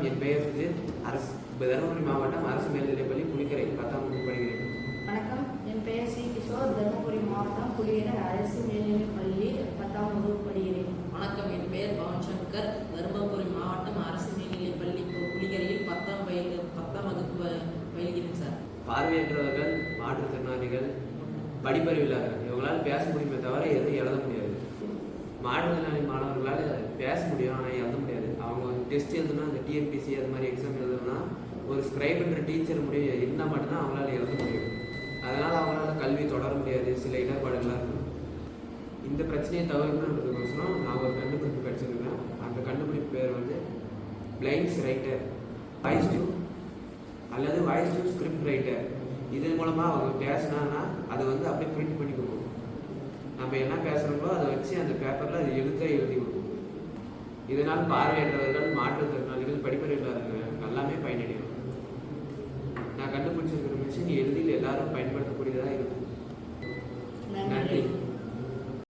என் பெயர் சுஜித். தருமபுரி மாவட்டம் அரசு மேல்நிலைப்பள்ளி புலிக்கரை 10ஆம் வகுப்பு படிக்கிறேன். வணக்கம், என் பெயர் சி கிஷோர். தருமபுரி மாவட்டம் புலிக்கரை அரசு மேல்நிலைப்பள்ளி 10ஆம் வகுப்பு படிக்கிறேன். வணக்கம், என் பெயர் பவன் சங்கர். தருமபுரி மாவட்டம் அரசு மேல்நிலைப்பள்ளி புலிக்கரையில் 10ஆம் வகுப்பு பயில்கிறேன் சார். பார்வையற்றவர்கள், மாற்றுத்திறனாளிகள், படிப்பறிவில்லாதவர்கள் இவங்களால பேச முடியுமே தவிர எதுவும் எழுத முடியாது. மாற்றுத்திறனாளி மாணவர்களால் பேச முடியும், ஆனால் எழுத முடியாது. அவங்க டெஸ்ட் எழுதுனா, அந்த டிஎன்பிசி அது மாதிரி எக்ஸாம் எழுதுனா ஒரு ஸ்கிரைப்ன்ற டீச்சர் முடியும் இருந்தால் மட்டும்தான் அவங்களால எழுத முடியும். அதனால் அவங்களால கல்வி தொடர முடியாது, சில இடர்பாடுகளாக இருக்கும். இந்த பிரச்சனையை தவிர்க்கணுன்றதுக்கோசரம் நான் ஒரு கண்டுபிடிப்பு கிடச்சிருக்கேன். அந்த கண்டுபிடிப்பு பேர் வந்து பிளைண்ட்ஸ் ரைட்டர், வாய்ஸ் டு அல்லது வாய்ஸ் டு ஸ்கிரிப்ட் ரைட்டர். இதன் மூலமாக அவங்க பேசினாங்கன்னா அதை வந்து அப்படியே பிரிண்ட் பண்ணி கொடுக்கும். நம்ம என்ன பேசுகிறோங்களோ அதை வச்சு அந்த பேப்பரில் அது எழுதி கொடுக்கும். இதனால் பார்வையற்றவர்கள், மாற்றுத்திறனாளிகள், படிப்பறிவில்லாதவர்கள் எல்லாமே பயனடையும். நான் கண்டுபிடிச்சிருக்கிற மிஷின் எளிதில் எல்லாரும் பயன்படுத்த